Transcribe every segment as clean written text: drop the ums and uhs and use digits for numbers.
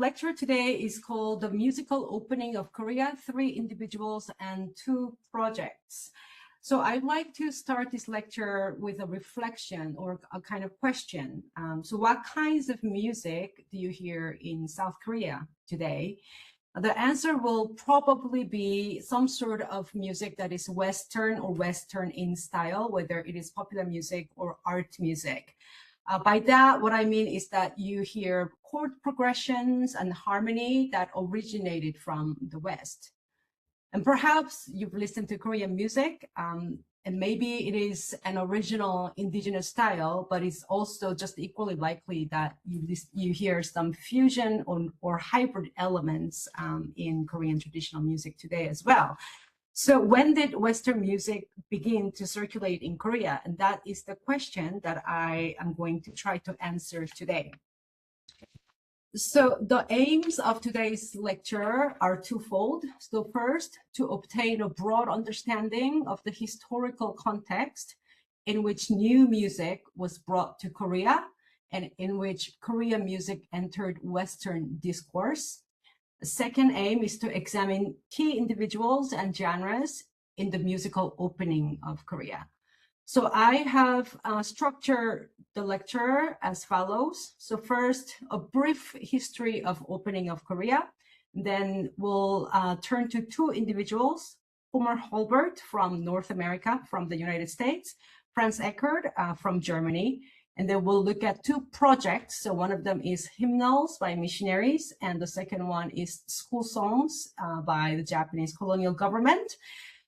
lecture today is called The Musical Opening of Korea, 3 Individuals and 2 Projects. So I'd like to start this lecture with a reflection or a kind of question. So what kinds of music do you hear in South Korea today? The answer will probably be some sort of music that is Western or Western in style, whether it is popular music or art music. By that, what I mean is that you hear chord progressions and harmony that originated from the West. And perhaps you've listened to Korean music, and maybe it is an original indigenous style, but it's also just equally likely that you hear some fusion or hybrid elements in Korean traditional music today as well. So when did Western music begin to circulate in Korea? And that is the question that I am going to try to answer today. So the aims of today's lecture are twofold. So first, to obtain a broad understanding of the historical context in which new music was brought to Korea and in which Korean music entered Western discourse. The second aim is to examine key individuals and genres in the musical opening of Korea. So I have structured the lecture as follows. So first, a brief history of opening of Korea. Then we'll turn to 2 individuals, Homer Hulbert from North America, from the United States, Franz Eckert from Germany. And then we'll look at 2 projects. So one of them is hymnals by missionaries, and the second one is school songs by the Japanese colonial government.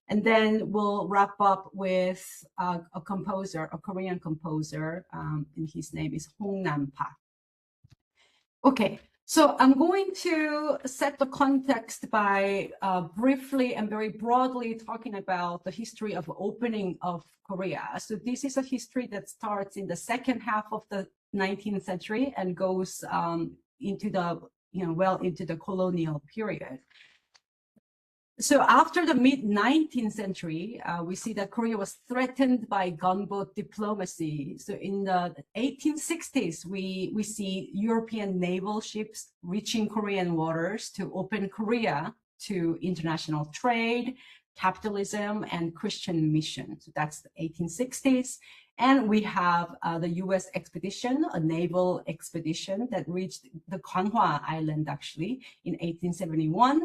And then we'll wrap up with a composer, a Korean composer, and his name is Hong Nam-pak. Okay, so I'm going to set the context by briefly and very broadly talking about the history of opening of Korea. So this is a history that starts in the second half of the 19th century and goes into the, well into the colonial period. So after the mid-19th century, we see that Korea was threatened by gunboat diplomacy. So in the 1860s, we see European naval ships reaching Korean waters to open Korea to international trade, capitalism, and Christian mission. So that's the 1860s. And we have the US expedition, a naval expedition that reached the Ganghwa island actually in 1871.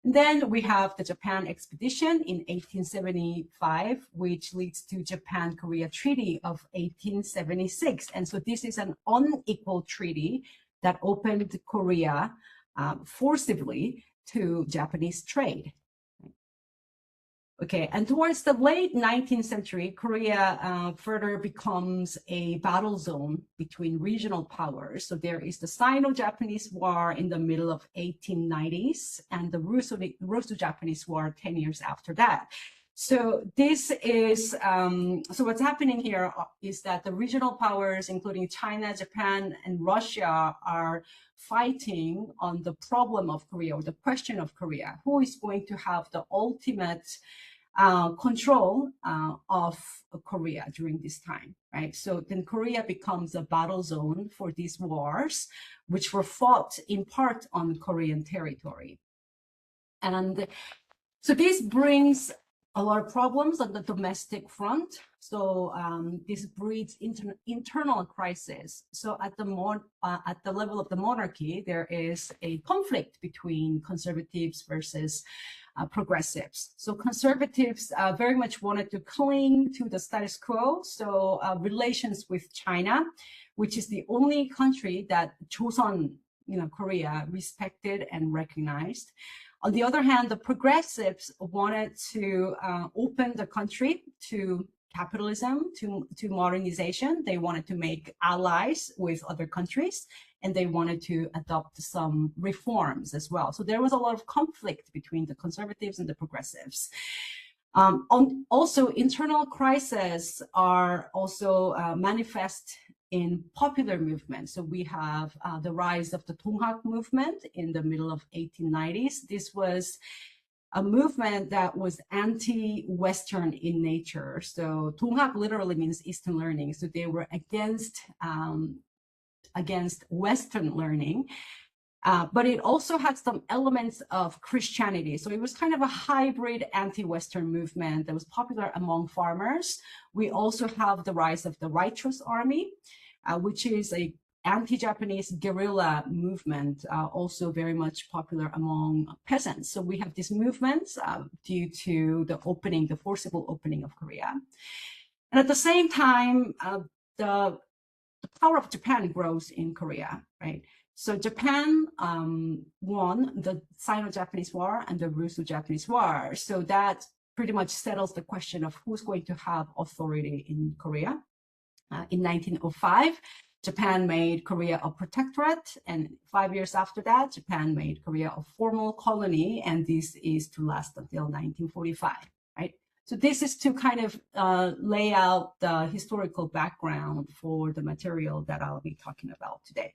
Then we have the Japan expedition in 1875, which leads to Japan-Korea Treaty of 1876. And so this is an unequal treaty that opened Korea forcibly to Japanese trade. Okay, and towards the late 19th century, Korea further becomes a battle zone between regional powers. So there is the Sino-Japanese War in the middle of 1890s and the Russo-Japanese War 10 years after that. So this is, so what's happening here is that the regional powers, including China, Japan, and Russia, are fighting on the problem of Korea, or the question of Korea. Who is going to have the ultimate control of Korea during this time, right? So then Korea becomes a battle zone for these wars, which were fought in part on Korean territory. And so this brings a lot of problems on the domestic front. So this breeds internal crisis. So at the level of the monarchy, there is a conflict between conservatives versus progressives. So conservatives very much wanted to cling to the status quo. So relations with China, which is the only country that Joseon, Korea respected and recognized. On the other hand, the progressives wanted to open the country to capitalism, to modernization. They wanted to make allies with other countries, and they wanted to adopt some reforms as well. So there was a lot of conflict between the conservatives and the progressives. Also, internal crises are also manifest in popular movements. So we have the rise of the Donghak movement in the middle of 1890s. This was a movement that was anti-Western in nature. So Donghak literally means Eastern learning. So they were against Western learning. But it also had some elements of Christianity. So it was kind of a hybrid anti-Western movement that was popular among farmers. We also have the rise of the Righteous Army, which is a anti-Japanese guerrilla movement, also very much popular among peasants. So we have these movements due to the forcible opening of Korea. And at the same time, the power of Japan grows in Korea, right? So Japan won the Sino-Japanese War and the Russo-Japanese War. So that pretty much settles the question of who's going to have authority in Korea. In 1905, Japan made Korea a protectorate, and 5 years after that, Japan made Korea a formal colony, and this is to last until 1945, right? So this is to kind of lay out the historical background for the material that I'll be talking about today.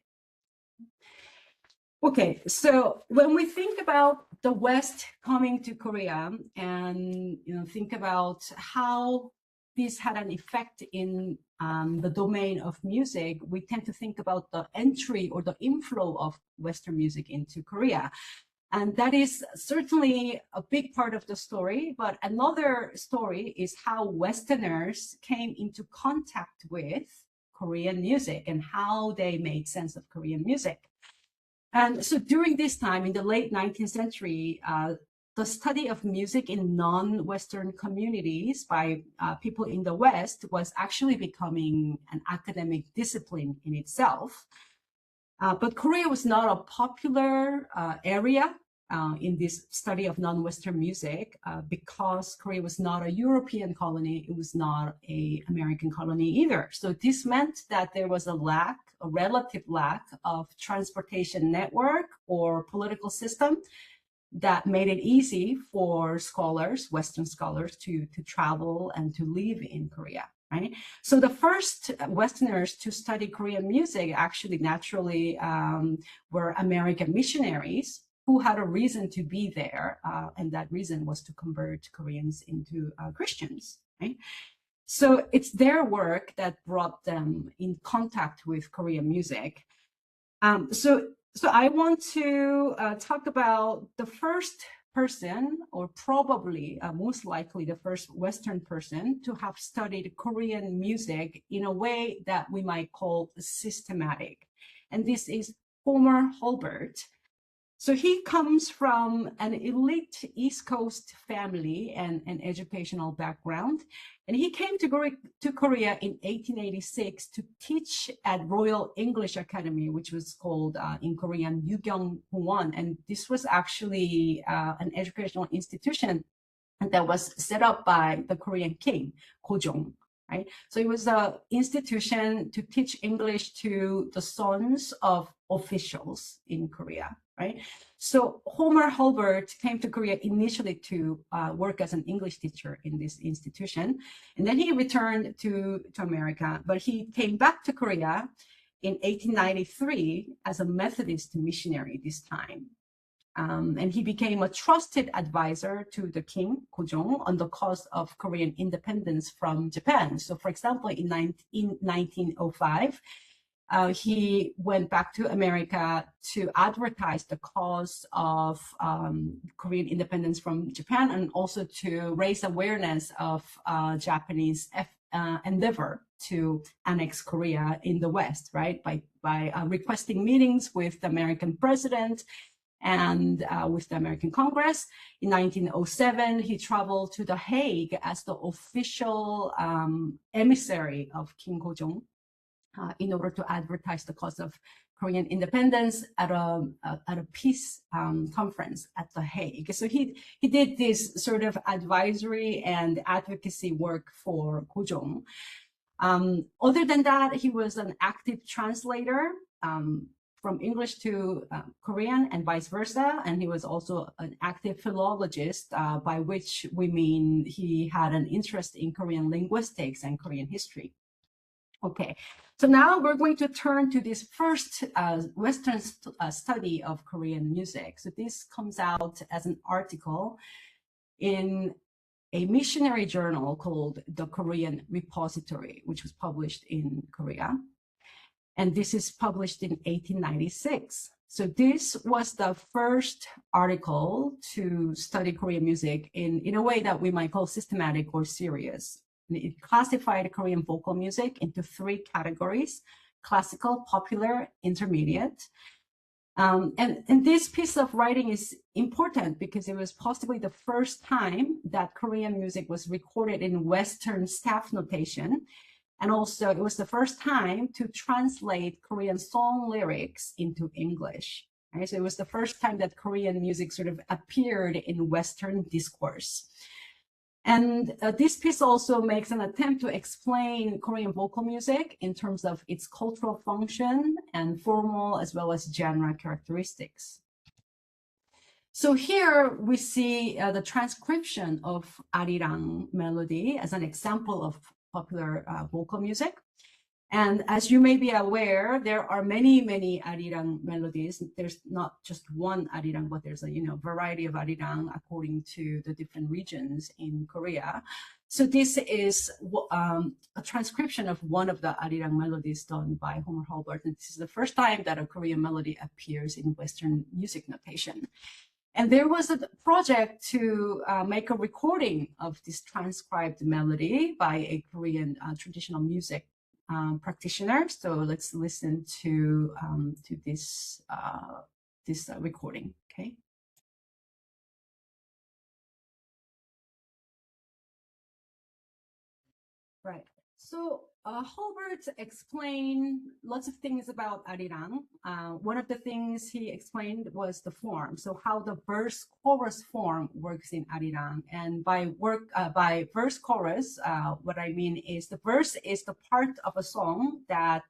Okay, so when we think about the West coming to Korea and think about how this had an effect in the domain of music, we tend to think about the entry or the inflow of Western music into Korea. And that is certainly a big part of the story. But another story is how Westerners came into contact with Korean music and how they made sense of Korean music. And so during this time, in the late 19th century, the study of music in non-Western communities by people in the West was actually becoming an academic discipline in itself. But Korea was not a popular area in this study of non-Western music because Korea was not a European colony. It was not an American colony either. So this meant that there was a relative lack of transportation network or political system that made it easy for scholars, Western scholars, to travel and to live in Korea, right? So the first Westerners to study Korean music actually naturally were American missionaries who had a reason to be there, and that reason was to convert Koreans into Christians, right? So it's their work that brought them in contact with Korean music. So I want to talk about the first person, or probably most likely the first Western person to have studied Korean music in a way that we might call systematic. And this is Homer Hulbert. So he comes from an elite East Coast family and an educational background. And he came to Korea in 1886 to teach at Royal English Academy, which was called in Korean Yugyong-hwan. And this was actually an educational institution that was set up by the Korean king, Gojong. Right? So it was an institution to teach English to the sons of officials in Korea, right? So Homer Hulbert came to Korea initially to work as an English teacher in this institution. And then he returned to America, but he came back to Korea in 1893 as a Methodist missionary this time. And he became a trusted advisor to the king, Gojong, on the cause of Korean independence from Japan. So, for example, in 1905, he went back to America to advertise the cause of Korean independence from Japan, and also to raise awareness of Japanese endeavor to annex Korea in the West, right? By requesting meetings with the American president and with the American Congress. In 1907, he traveled to The Hague as the official emissary of King Gojong in order to advertise the cause of Korean independence at a peace conference at The Hague. So he did this sort of advisory and advocacy work for Gojong. Other than that, he was an active translator from English to Korean and vice versa. And he was also an active philologist, by which we mean he had an interest in Korean linguistics and Korean history. Okay, so now we're going to turn to this first Western study of Korean music. So this comes out as an article in a missionary journal called The Korean Repository, which was published in Korea. And this is published in 1896. So this was the first article to study Korean music in a way that we might call systematic or serious. It classified Korean vocal music into 3 categories: classical, popular, intermediate. And this piece of writing is important because it was possibly the first time that Korean music was recorded in Western staff notation. And also, it was the first time to translate Korean song lyrics into English. Right? So it was the first time that Korean music sort of appeared in Western discourse. And this piece also makes an attempt to explain Korean vocal music in terms of its cultural function and formal as well as genre characteristics. So here we see the transcription of Arirang melody as an example of popular vocal music. And as you may be aware, there are many, many arirang melodies. There's not just one arirang, but there's a variety of arirang according to the different regions in Korea. So this is a transcription of one of the arirang melodies done by Homer Hulbert. And this is the first time that a Korean melody appears in Western music notation. And there was a project to make a recording of this transcribed melody by a Korean traditional music practitioner. So let's listen to this recording. Okay. Right. So Hulbert explained lots of things about arirang. One of the things he explained was the form. So how the verse-chorus form works in arirang. And by verse-chorus, what I mean is the verse is the part of a song that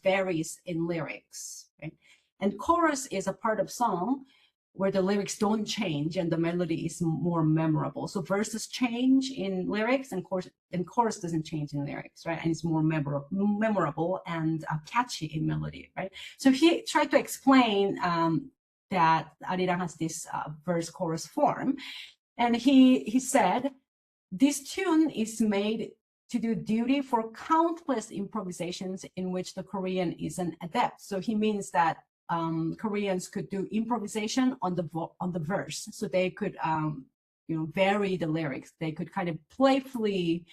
varies in lyrics. Right? And chorus is a part of song where the lyrics don't change and the melody is more memorable. So verses change in lyrics and chorus doesn't change in lyrics, right? And it's more memorable and catchy in melody, right? So he tried to explain that arirang has this verse-chorus form. And he said, this tune is made to do duty for countless improvisations in which the Korean is an adept. So he means that Koreans could do improvisation on the verse, so they could vary the lyrics. They could kind of playfully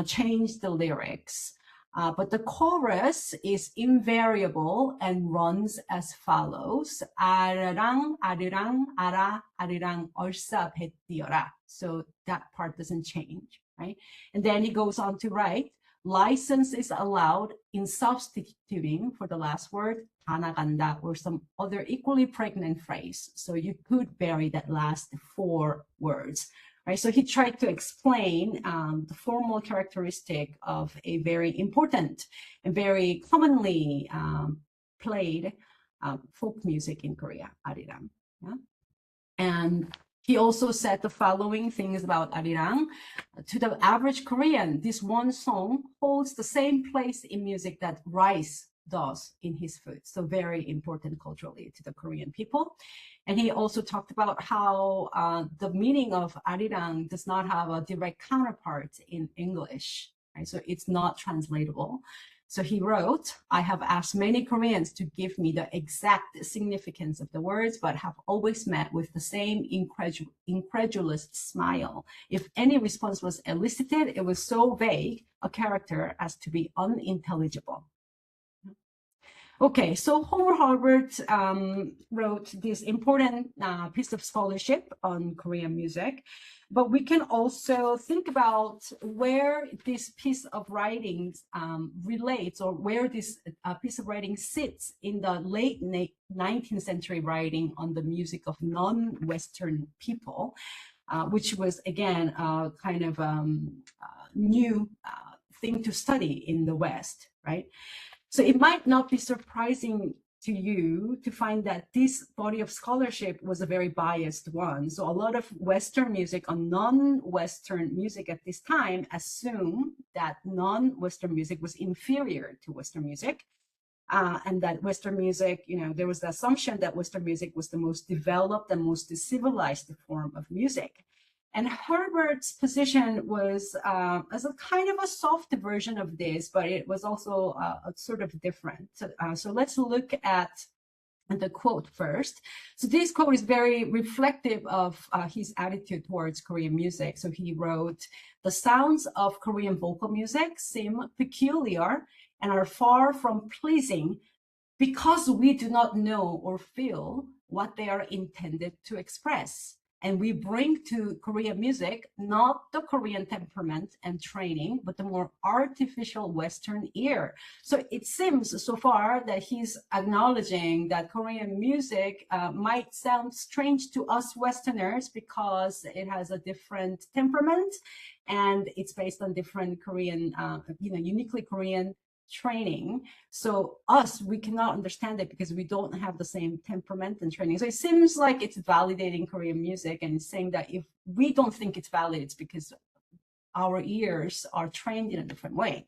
change the lyrics, but the chorus is invariable and runs as follows: 아르랑 아르랑 아라 아르랑 얼싸 배 뛰어라. So that part doesn't change, right? And then he goes on to write, license is allowed in substituting for the last word 다 나간다 or some other equally pregnant phrase. So you could vary that last 4 words, right? So he tried to explain the formal characteristic of a very important and very commonly played folk music in Korea, arirang. Yeah? And he also said the following things about arirang. To the average Korean, this one song holds the same place in music that rice does in his food. So very important culturally to the Korean people. And he also talked about how the meaning of arirang does not have a direct counterpart in English, right? So it's not translatable. So he wrote, I have asked many Koreans to give me the exact significance of the words, but have always met with the same incredulous smile. If any response was elicited, it was so vague a character as to be unintelligible. Okay, so Homer Hulbert wrote this important piece of scholarship on Korean music, but we can also think about where this piece of writing relates, or where this piece of writing sits in the late 19th century writing on the music of non-Western people, which was, again, a kind of new thing to study in the West, right? So it might not be surprising to you to find that this body of scholarship was a very biased one. So a lot of Western music on non-Western music at this time assumed that non-Western music was inferior to Western music. And that Western music, there was the assumption that Western music was the most developed and most civilized form of music. And Herbert's position was as a kind of a soft version of this, but it was also sort of different. So let's look at the quote first. So this quote is very reflective of his attitude towards Korean music. So he wrote, "The sounds of Korean vocal music seem peculiar and are far from pleasing because we do not know or feel what they are intended to express. And we bring to Korean music not the Korean temperament and training, but the more artificial Western ear." So it seems so far that he's acknowledging that Korean music might sound strange to us Westerners because it has a different temperament and it's based on different Korean, uniquely Korean training. So we cannot understand it because we don't have the same temperament and training. So it seems like it's validating Korean music and saying that if we don't think it's valid, it's because our ears are trained in a different way.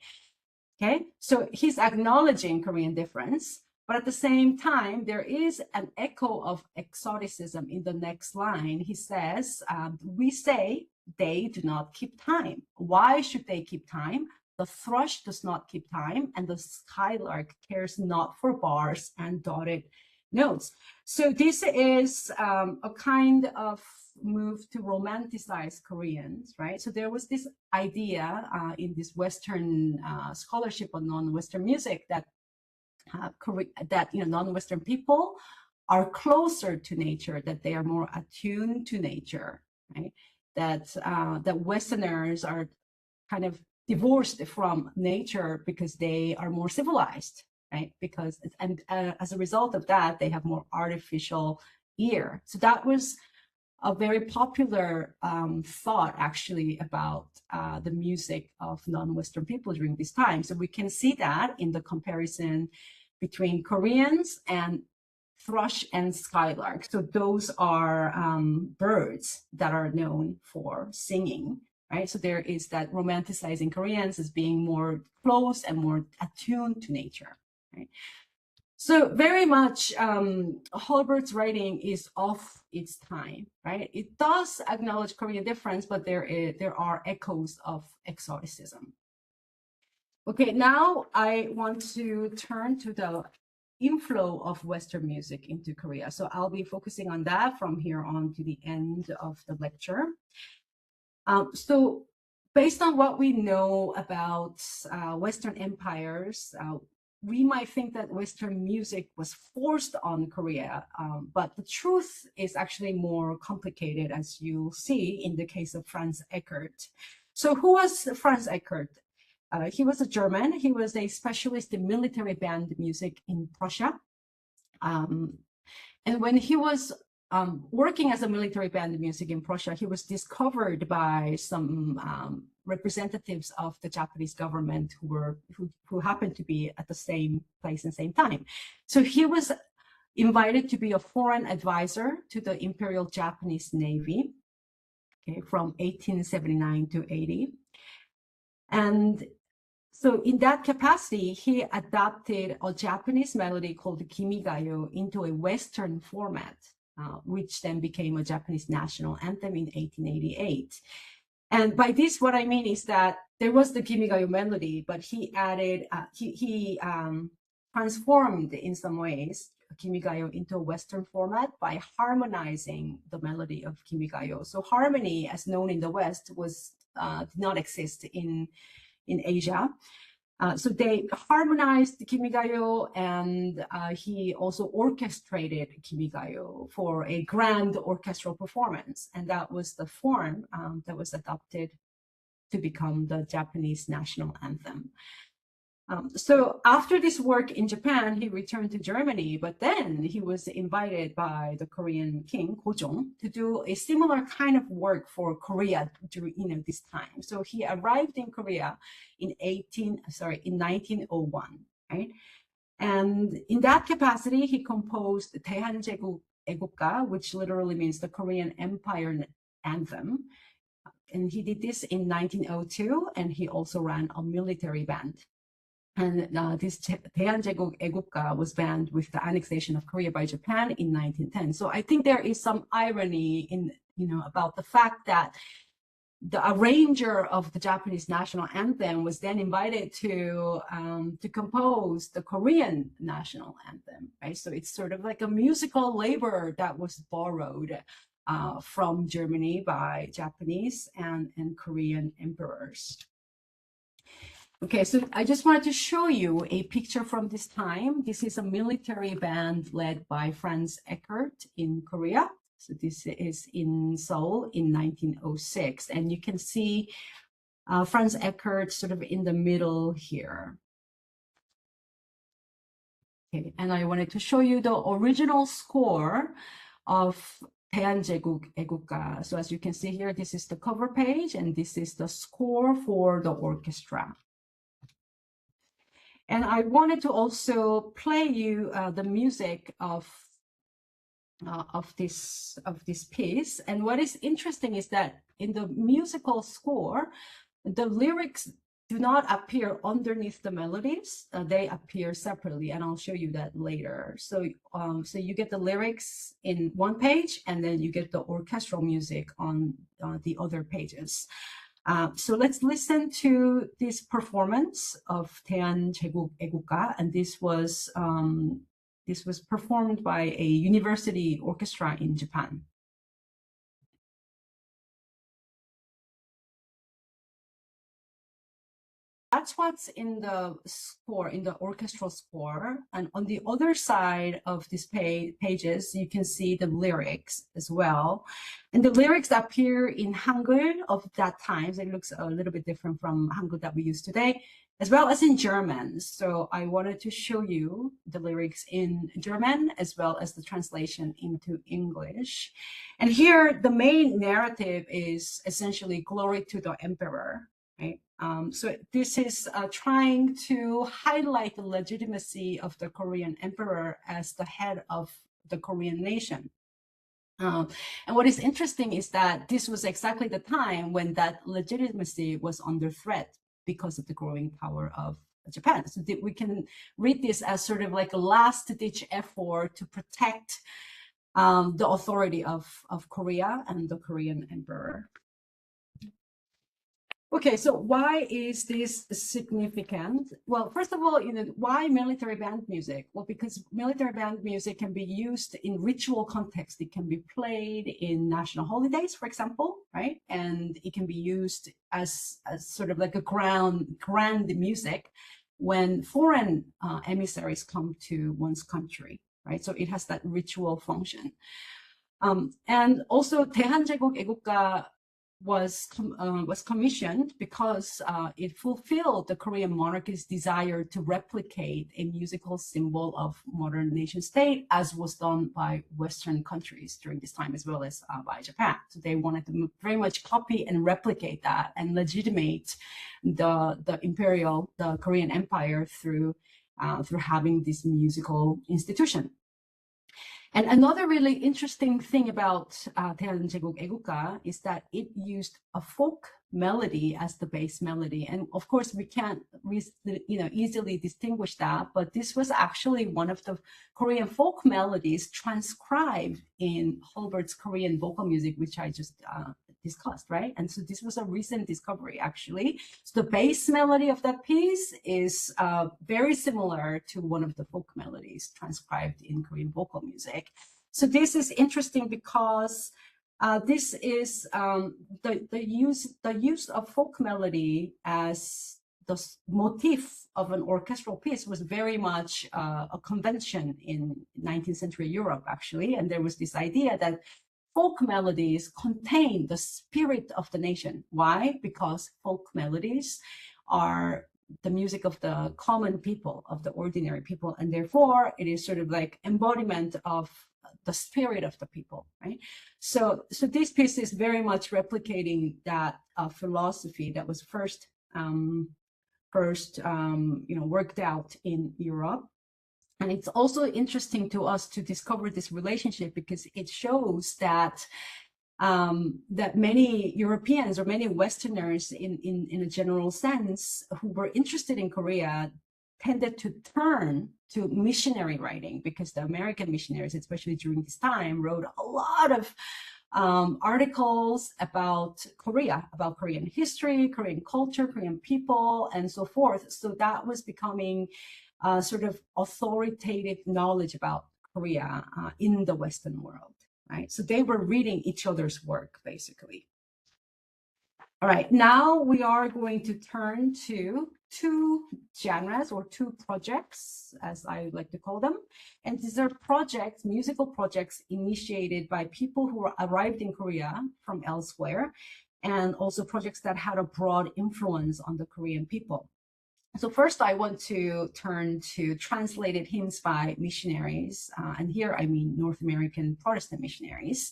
Okay, so he's acknowledging Korean difference, but at the same time, there is an echo of exoticism in the next line. He says, "We say they do not keep time. Why should they keep time? The thrush does not keep time, and the skylark cares not for bars and dotted notes." So this is a kind of move to romanticize Koreans, right? So there was this idea in this Western scholarship on non-Western music that non-Western people are closer to nature, that they are more attuned to nature, right? That Westerners are kind of divorced from nature because they are more civilized, right? As a result of that, they have more artificial ear. So that was a very popular thought actually about the music of non-Western people during this time. So we can see that in the comparison between Koreans and thrush and skylark. So those are birds that are known for singing, right? So there is that romanticizing Koreans as being more close and more attuned to nature, right? So very much Holbert's writing is of its time, right? It does acknowledge Korean difference, but there are echoes of exoticism. Okay, now I want to turn to the inflow of Western music into Korea. So I'll be focusing on that from here on to the end of the lecture. So based on what we know about Western empires, we might think that Western music was forced on Korea, but the truth is actually more complicated, as you'll see in the case of Franz Eckert. So who was Franz Eckert? He was a German. He was a specialist in military band music in Prussia. And when he was working as a military band music in Prussia, he was discovered by some representatives of the Japanese government who happened to be at the same place and same time. So he was invited to be a foreign advisor to the Imperial Japanese Navy, okay, from 1879 to 80. And so in that capacity, he adapted a Japanese melody called Kimigayo into a Western format, which then became a Japanese national anthem in 1888. And by this, what I mean is that there was the Kimigayo melody, but he added, he transformed in some ways Kimigayo into a Western format by harmonizing the melody of Kimigayo. So harmony, as known in the West, did not exist in Asia. So they harmonized Kimigayo, and he also orchestrated Kimigayo for a grand orchestral performance. And that was the form that was adopted to become the Japanese national anthem. So after this work in Japan, he returned to Germany, but then he was invited by the Korean king, Gojong, to do a similar kind of work for Korea during this time. So he arrived in Korea in 1901, right? And in that capacity, he composed 대한제국 애국가, which literally means the Korean Empire anthem. And he did this in 1902, and he also ran a military band. And this 대한제국 애국가 was banned with the annexation of Korea by Japan in 1910. So I think there is some irony in about the fact that the arranger of the Japanese national anthem was then invited to compose the Korean national anthem, right? So it's sort of like a musical labor that was borrowed from Germany by Japanese and Korean emperors. Okay, so I just wanted to show you a picture from this time. This is a military band led by Franz Eckert in Korea. So this is in Seoul in 1906. And you can see Franz Eckert sort of in the middle here. Okay, and I wanted to show you the original score of 대한제국 애국가. So as you can see here, this is the cover page, and this is the score for the orchestra. And I wanted to also play you the music of this piece. And what is interesting is that in the musical score, the lyrics do not appear underneath the melodies; they appear separately, and I'll show you that later. So, so you get the lyrics in one page, and then you get the orchestral music on the other pages. So let's listen to this performance of 대한제국 애국가, and this was performed by a university orchestra in Japan. That's what's in the score, in the orchestral score. And on the other side of these pages, you can see the lyrics as well. And the lyrics appear in Hangul of that time. So it looks a little bit different from Hangul that we use today, as well as in German. So I wanted to show you the lyrics in German, as well as the translation into English. And here, the main narrative is essentially glory to the emperor. Right? So this is trying to highlight the legitimacy of the Korean emperor as the head of the Korean nation. And what is interesting is that this was exactly the time when that legitimacy was under threat because of the growing power of Japan. So we can read this as sort of like a last-ditch effort to protect the authority of Korea and the Korean emperor. Okay, so why is this significant? Well, first of all, why military band music? Well, because military band music can be used in ritual context. It can be played in national holidays, for example, right? And it can be used as sort of like a grand music when foreign emissaries come to one's country, right? So it has that ritual function. And also, 대한제국 애국가 was commissioned because it fulfilled the Korean monarchy's desire to replicate a musical symbol of modern nation state, as was done by Western countries during this time, as well as by Japan. So they wanted to very much copy and replicate that and legitimate the Korean Empire through having this musical institution. And another really interesting thing about 대한제국 애국가 is that it used a folk melody as the base melody. And of course, we can't easily distinguish that, but this was actually one of the Korean folk melodies transcribed in Holbert's Korean vocal music, which I just discussed, right? And so this was a recent discovery, actually. So the base melody of that piece is very similar to one of the folk melodies transcribed in Korean vocal music. So this is interesting because this is the use of folk melody as the motif of an orchestral piece was very much a convention in 19th century Europe, actually. And there was this idea that folk melodies contain the spirit of the nation. Why? Because folk melodies are the music of the common people, of the ordinary people, and therefore it is sort of like embodiment of the spirit of the people, right? So this piece is very much replicating that philosophy that was first worked out in Europe. And it's also interesting to us to discover this relationship because it shows that that many Europeans or many Westerners in a general sense who were interested in Korea tended to turn to missionary writing because the American missionaries, especially during this time, wrote a lot of articles about Korea, about Korean history, Korean culture, Korean people, and so forth. So that was becoming sort of authoritative knowledge about Korea in the Western world, right? So they were reading each other's work, basically. All right, now we are going to turn to two genres or two projects, as I like to call them. And these are projects, musical projects initiated by people who arrived in Korea from elsewhere, and also projects that had a broad influence on the Korean people. So first, I want to turn to translated hymns by missionaries, and here I mean North American Protestant missionaries,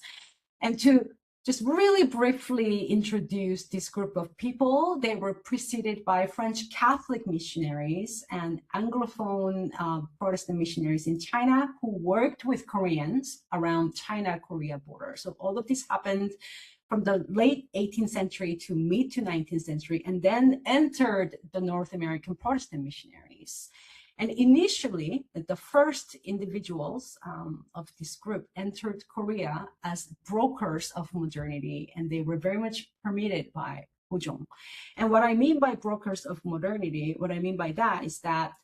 and to just really briefly introduce this group of people. They were preceded by French Catholic missionaries and Anglophone Protestant missionaries in China who worked with Koreans around China-Korea border. So all of this happened from the late 18th century to mid to 19th century, and then entered the North American Protestant missionaries. And initially, the first individuals of this group entered Korea as brokers of modernity, and they were very much permitted by Hojong. And what I mean by brokers of modernity, what I mean by that is that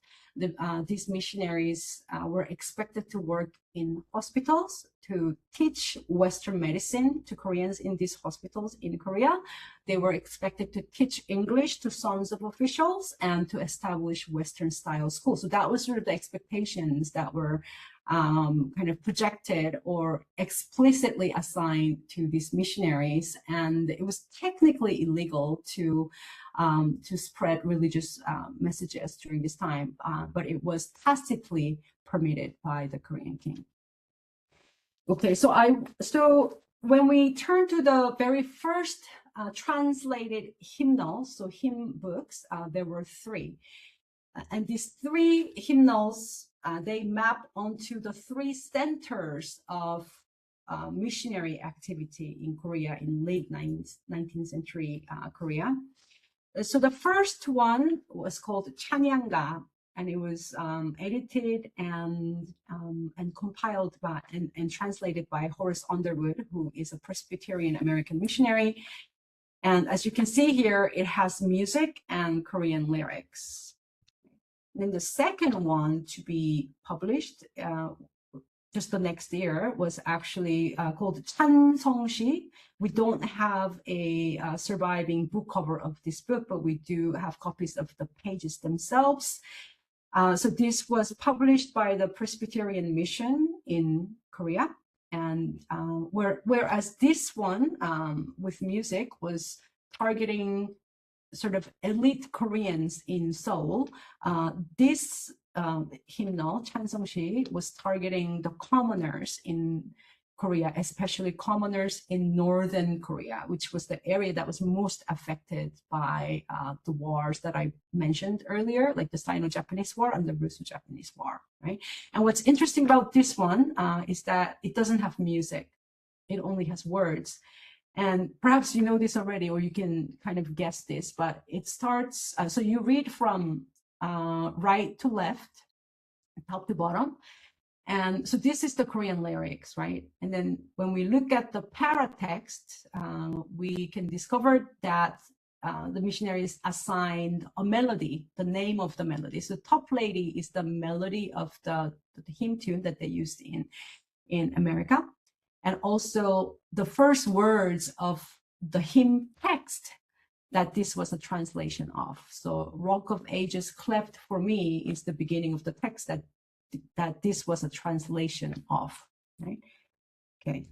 these missionaries were expected to work in hospitals to teach Western medicine to Koreans in these hospitals in Korea. They were expected to teach English to sons of officials and to establish Western style schools. So that was sort of the expectations that were kind of projected or explicitly assigned to these missionaries. And it was technically illegal to spread religious messages during this time, but it was tacitly permitted by the Korean king. Okay, so when we turn to the very first translated hymnals, so hymn books, there were three. And these three hymnals, they map onto the three centers of missionary activity in Korea in late 19th century Korea. So the first one was called Chanyanga, and it was edited and compiled by and translated by Horace Underwood, who is a Presbyterian American missionary. And as you can see here, it has music and Korean lyrics. Then the second one to be published just the next year was actually called 찬성시. We don't have a surviving book cover of this book, but we do have copies of the pages themselves. So this was published by the Presbyterian Mission in Korea. And whereas this one with music was targeting sort of elite Koreans in Seoul, this hymnal, 찬성시, was targeting the commoners in Korea, especially commoners in northern Korea, which was the area that was most affected by the wars that I mentioned earlier, like the Sino-Japanese War and the Russo-Japanese War, right? And what's interesting about this one is that it doesn't have music. It only has words. And perhaps you know this already, or you can kind of guess this, but it starts, so you read from right to left, top to bottom. And so this is the Korean lyrics, right? And then when we look at the paratext, we can discover that the missionaries assigned a melody, the name of the melody. So Top Lady is the melody of the hymn tune that they used in America. And also the first words of the hymn text that this was a translation of. So Rock of Ages cleft for me is the beginning of the text that this was a translation of, right? Okay,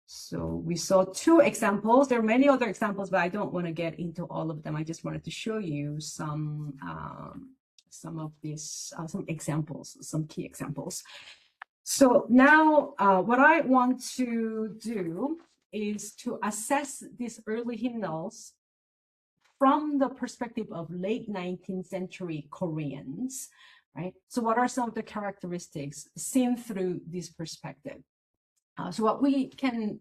so we saw two examples. There are many other examples, but I don't want to get into all of them. I just wanted to show you some of these, some examples, some key examples. So now what I want to do is to assess these early hymnals from the perspective of late 19th century Koreans, right? So what are some of the characteristics seen through this perspective? So what we can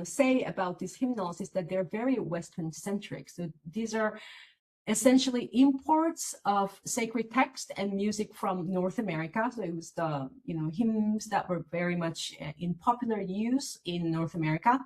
say about these hymnals is that they're very Western centric. So these are essentially imports of sacred text and music from North America. So it was the hymns that were very much in popular use in North America.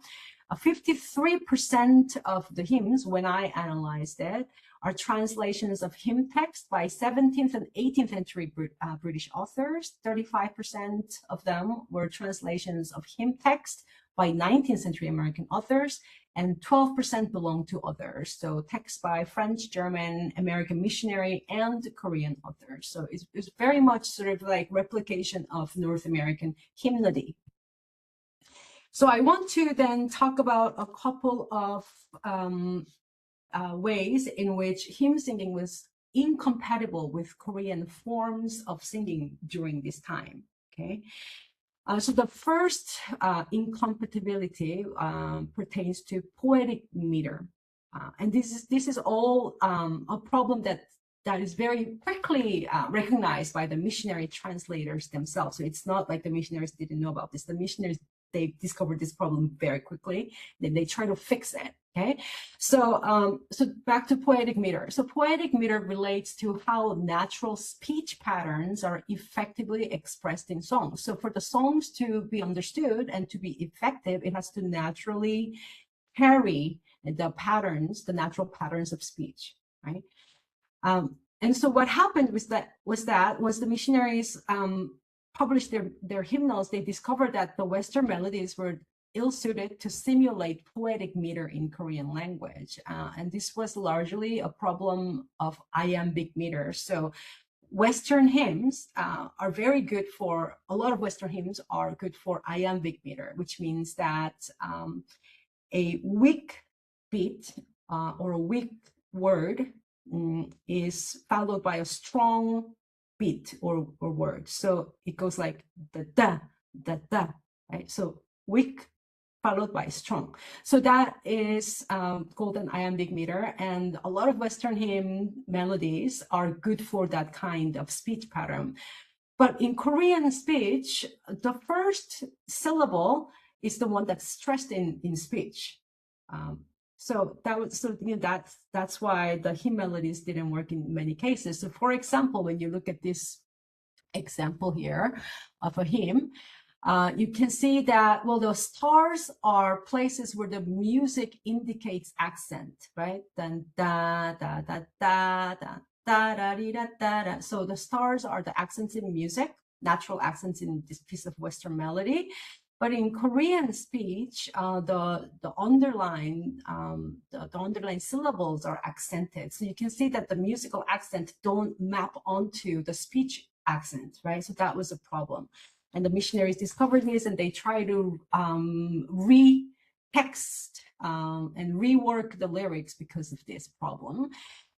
53% of the hymns, when I analyzed it, are translations of hymn text by 17th and 18th century British authors. 35% of them were translations of hymn text by 19th century American authors, and 12% belong to others. So texts by French, German, American missionary, and Korean authors. So it's very much sort of like replication of North American hymnody. So I want to then talk about a couple of ways in which hymn singing was incompatible with Korean forms of singing during this time. Okay. So the first incompatibility pertains to poetic meter, and this is all a problem that is very quickly recognized by the missionary translators themselves. So it's not like the missionaries didn't know about this. The missionaries, they discovered this problem very quickly. Then they try to fix it. Okay, so so back to poetic meter. So poetic meter relates to how natural speech patterns are effectively expressed in songs. So for the songs to be understood and to be effective, it has to naturally carry the patterns, the natural patterns of speech, right? And so what happened was that once the missionaries published their hymnals, they discovered that the Western melodies were ill-suited to simulate poetic meter in Korean language. And this was largely a problem of iambic meter. So Western hymns are very good for, a lot of Western hymns are good for iambic meter, which means that a weak beat or a weak word is followed by a strong beat or word. So it goes like da, right? So weak followed by strong. So that is called an iambic meter, and a lot of Western hymn melodies are good for that kind of speech pattern. But in Korean speech, the first syllable is the one that's stressed in speech. So that's why the hymn melodies didn't work in many cases. So for example, when you look at this example here of a hymn, you can see that, well, the stars are places where the music indicates accent, right? Then da da da da da da da da da da. So the stars are the accents in music, natural accents in this piece of Western melody. But in Korean speech, the underlying syllables are accented. So you can see that the musical accent don't map onto the speech accent, right? So that was a problem. And the missionaries discovered this, and they try to re-text and rework the lyrics because of this problem.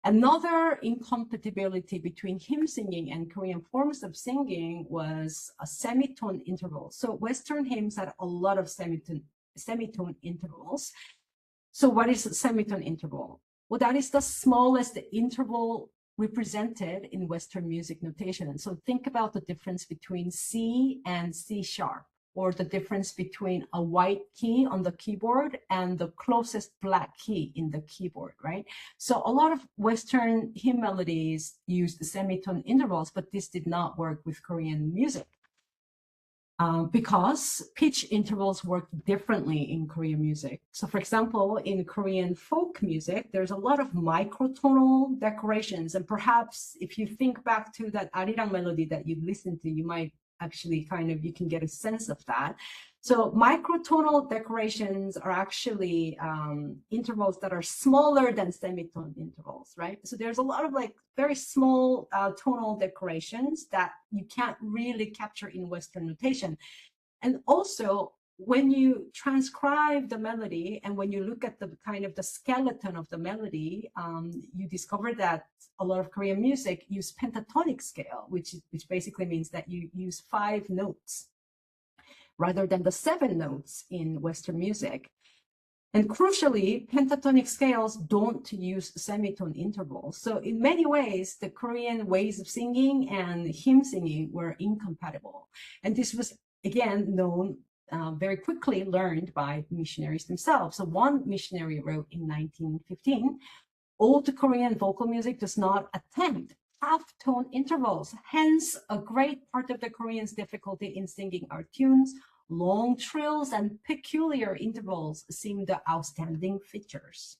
Another incompatibility between hymn singing and Korean forms of singing was a semitone interval. So Western hymns had a lot of semitone intervals. So what is a semitone interval? Well, that is the smallest interval represented in Western music notation. And so think about the difference between C and C sharp, or the difference between a white key on the keyboard and the closest black key in the keyboard, right? So a lot of Western hymn melodies used semitone intervals, but this did not work with Korean music. Because pitch intervals work differently in Korean music. So for example, in Korean folk music, there's a lot of microtonal decorations. And perhaps if you think back to that arirang melody that you listened to, you might actually you can get a sense of that. So microtonal decorations are actually intervals that are smaller than semitone intervals, right? So there's a lot of very small tonal decorations that you can't really capture in Western notation. And also, when you transcribe the melody and when you look at the the skeleton of the melody, you discover that a lot of Korean music use pentatonic scale, which basically means that you use 5 notes rather than the 7 notes in Western music. And crucially, pentatonic scales don't use semitone intervals. So in many ways, the Korean ways of singing and hymn singing were incompatible. And this was, again, known, very quickly learned by missionaries themselves. So one missionary wrote in 1915, Old Korean vocal music does not attempt half-tone intervals. Hence, a great part of the Koreans' difficulty in singing our tunes, long trills and peculiar intervals seem the outstanding features.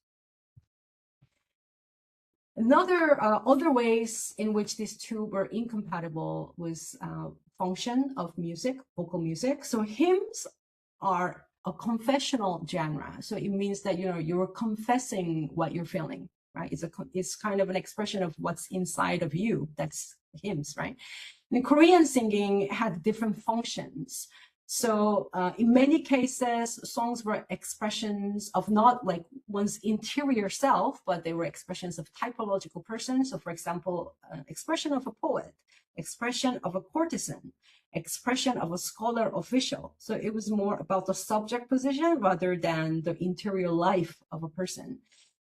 Other ways in which these two were incompatible was function of music, vocal music. So hymns are a confessional genre. So it means that you're confessing what you're feeling, right? It's kind of an expression of what's inside of you. That's hymns, right? And Korean singing had different functions. So in many cases, songs were expressions of not like one's interior self, but they were expressions of typological persons. So for example, expression of a poet, expression of a courtesan, expression of a scholar official. So it was more about the subject position rather than the interior life of a person.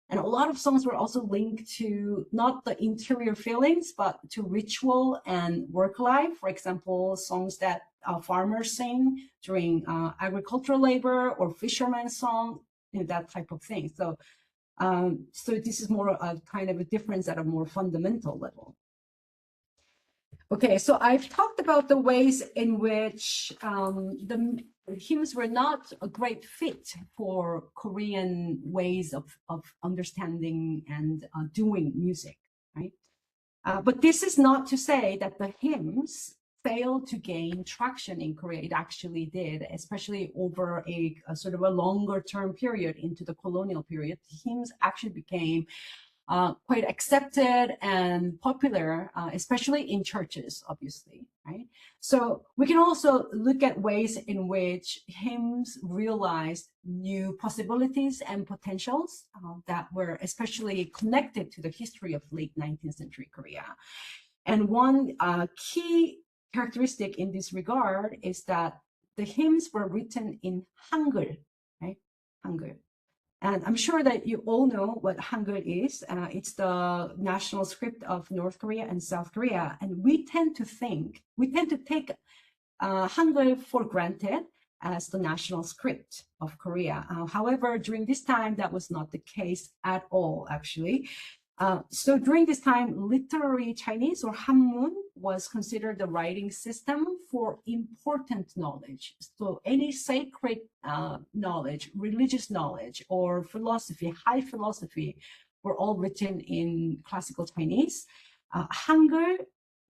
And a lot of songs were also linked to not the interior feelings, but to ritual and work life. For example, songs that farmers sing during agricultural labor or fisherman song, that type of thing. So, so this is more a kind of a difference at a more fundamental level. Okay, so I've talked about the ways in which the hymns were not a great fit for Korean ways of understanding and doing music, right? But this is not to say that the hymns failed to gain traction in Korea. It actually did, especially over a sort of a longer term period into the colonial period. The hymns actually became quite accepted and popular, especially in churches, obviously, right? So we can also look at ways in which hymns realized new possibilities and potentials that were especially connected to the history of late 19th century Korea. And one key characteristic in this regard is that the hymns were written in Hangul, right? Hangul. And I'm sure that you all know what Hangul is. It's the national script of North Korea and South Korea. And we tend to take Hangul for granted as the national script of Korea. However, during this time, that was not the case at all, actually. So during this time, literary Chinese or Hanmun was considered the writing system for important knowledge. So any sacred knowledge, religious knowledge, or philosophy, high philosophy, were all written in classical Chinese. Hangul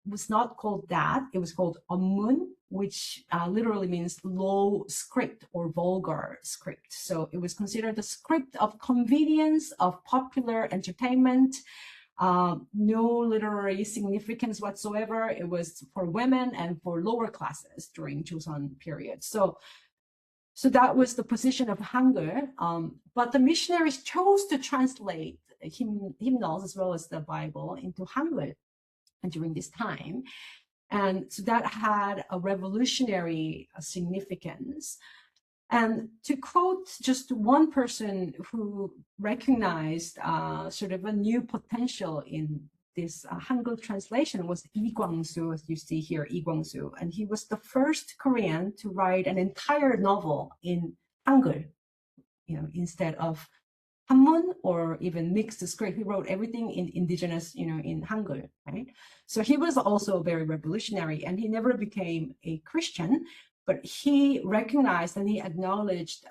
was not called that. It was called Onmun, which literally means low script or vulgar script. So it was considered the script of convenience, of popular entertainment, no literary significance whatsoever. It was for women and for lower classes during Joseon period. So that was the position of Hangul. But the missionaries chose to translate hymnals as well as the Bible into Hangul during this time. And so that had a revolutionary significance. And to quote just one person who recognized sort of a new potential in this Hangul translation was Lee Kwang-soo, as you see here, Lee Kwang-soo. And he was the first Korean to write an entire novel in Hangul, instead of Hanmun or even mixed script. He wrote everything in indigenous, in Hangul, right? So he was also very revolutionary, and he never became a Christian, but he recognized and he acknowledged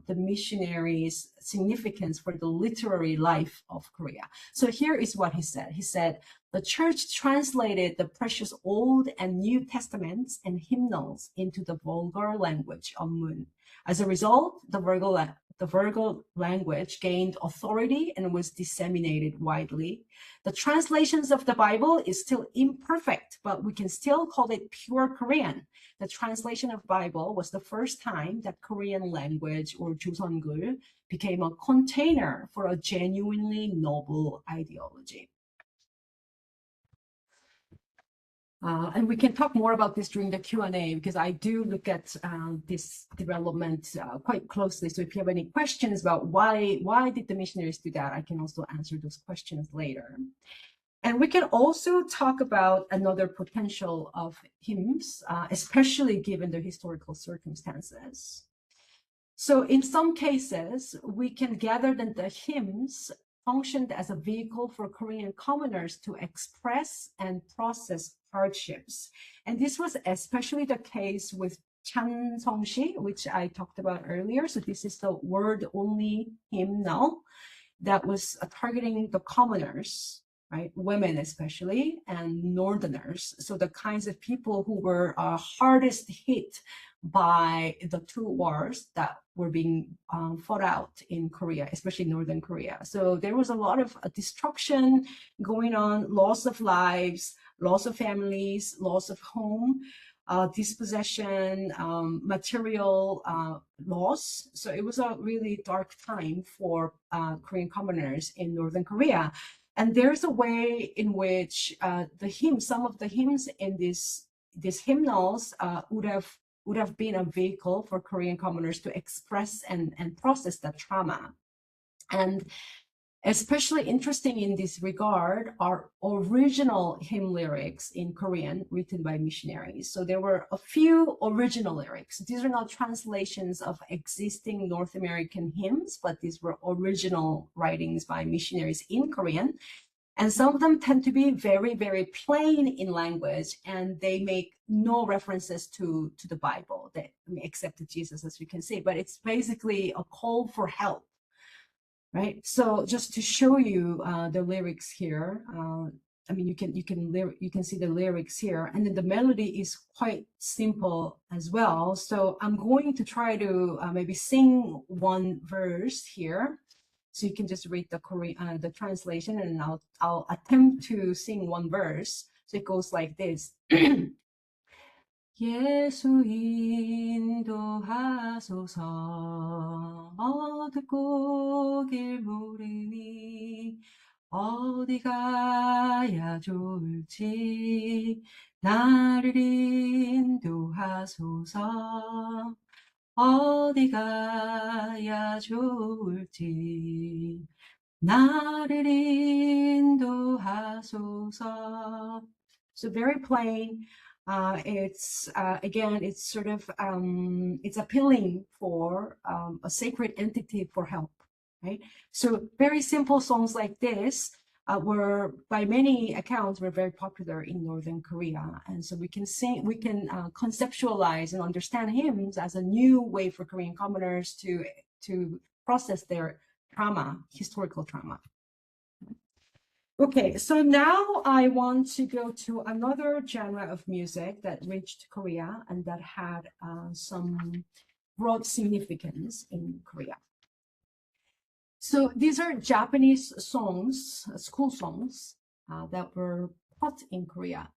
the missionaries' significance for the literary life of Korea. So here is what he said. He said, the church translated the precious Old and New Testaments and hymnals into the vulgar language of Mun. As a result, the vulgar language gained authority and was disseminated widely. The translations of the Bible is still imperfect, but we can still call it pure Korean. The translation of Bible was the first time that Korean language, or Joseongul, became a container for a genuinely noble ideology. And we can talk more about this during the Q&A, because I do look at this development quite closely. So if you have any questions about why did the missionaries do that, I can also answer those questions later. And we can also talk about another potential of hymns, especially given the historical circumstances. So in some cases, we can gather that the hymns functioned as a vehicle for Korean commoners to express and process hardships. And this was especially the case with 찬성시, which I talked about earlier. So this is the word-only hymnal that was targeting the commoners, right? Women especially, and northerners. So the kinds of people who were hardest hit by the two wars that were being fought out in Korea, especially northern Korea. So there was a lot of destruction going on, loss of lives, loss of families, loss of home, dispossession, material loss. So it was a really dark time for Korean commoners in northern Korea. And there's a way in which some of the hymns in these hymnals would have been a vehicle for Korean commoners to express and process that trauma. And especially interesting in this regard are original hymn lyrics in Korean written by missionaries. So there were a few original lyrics. These are not translations of existing North American hymns, but these were original writings by missionaries in Korean. And some of them tend to be very, very plain in language, and they make no references to the Bible, except to Jesus, as we can see. But it's basically a call for help. Right. So just to show you the lyrics here, I mean, you can see the lyrics here, and then the melody is quite simple as well. So I'm going to try to maybe sing one verse here, so you can just read the translation, and I'll attempt to sing one verse. So it goes like this. 예수 인도하소서 어둡고 길 모르니 어디 가야 좋을지 나를 인도하소서 어디 가야 좋을지 나를 인도하소서. So very plain. It's again, it's sort of it's appealing for a sacred entity for help, right? So very simple songs like this were, by many accounts, were very popular in northern Korea, and so we can conceptualize and understand hymns as a new way for Korean commoners to process their trauma, historical trauma. Okay, so now I want to go to another genre of music that reached Korea and that had some broad significance in Korea. So these are Japanese songs, school songs that were taught in Korea.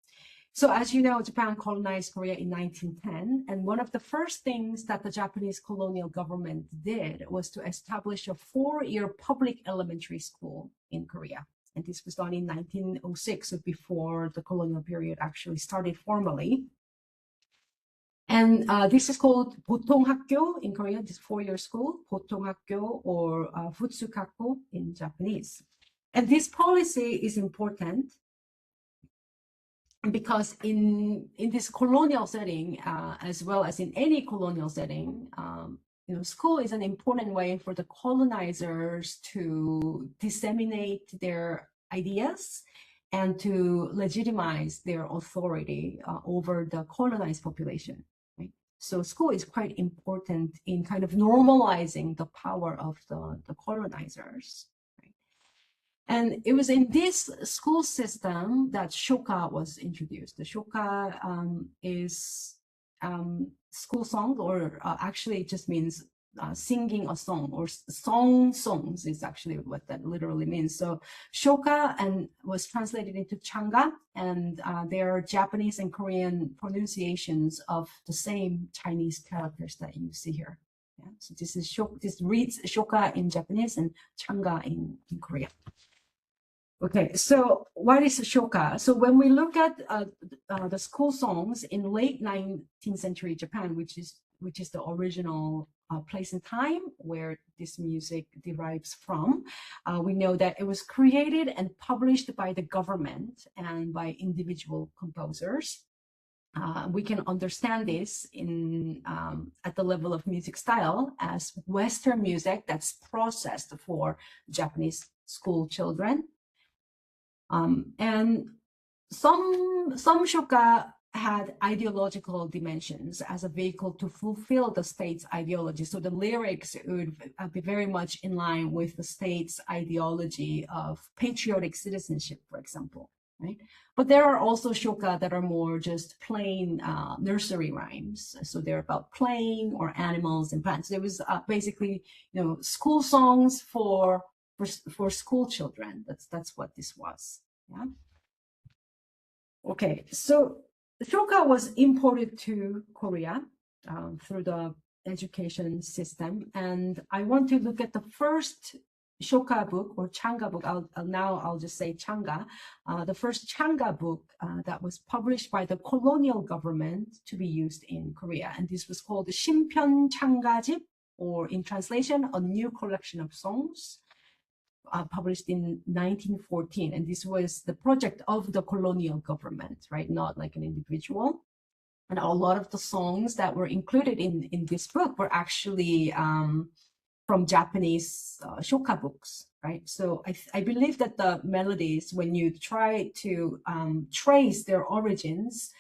So as you know, Japan colonized Korea in 1910, and one of the first things that the Japanese colonial government did was to establish a 4-year public elementary school in Korea. And this was done in 1906, so before the colonial period actually started formally. And this is called 보통학교 in Korean, this 4-year school, 보통학교, or futsukakko in Japanese. And this policy is important because in this colonial setting, as well as in any colonial setting, school is an important way for the colonizers to disseminate their ideas and to legitimize their authority over the colonized population. Right? So school is quite important in kind of normalizing the power of the colonizers. Right? And it was in this school system that shoka was introduced. The shoka is school song, or actually it just means singing a song, or songs is actually what that literally means. So shoka and was translated into changa, and there are Japanese and Korean pronunciations of the same Chinese characters that you see here. Yeah? So this reads shoka in Japanese and changa in Korean. Okay, so what is shoka? So when we look at the school songs in late 19th century Japan, which is the original place and time where this music derives from, we know that it was created and published by the government and by individual composers. We can understand this at the level of music style as Western music that's processed for Japanese school children. And some shoka had ideological dimensions as a vehicle to fulfill the state's ideology. So the lyrics would be very much in line with the state's ideology of patriotic citizenship, for example, right? But there are also shoka that are more just plain nursery rhymes. So they're about playing or animals and plants. There was basically, school songs for school children. That's what this was. Yeah. Okay, so shoka was imported to Korea through the education system, and I want to look at the first shoka book or changa book. I'll just say changa. The first changa book that was published by the colonial government to be used in Korea, and this was called Shimpyeon Changajip, or in translation, a new collection of songs. Published in 1914, and this was the project of the colonial government, right? Not like an individual. And a lot of the songs that were included in this book were actually from Japanese shoka books, right? So I believe that the melodies, when you try to trace their origins,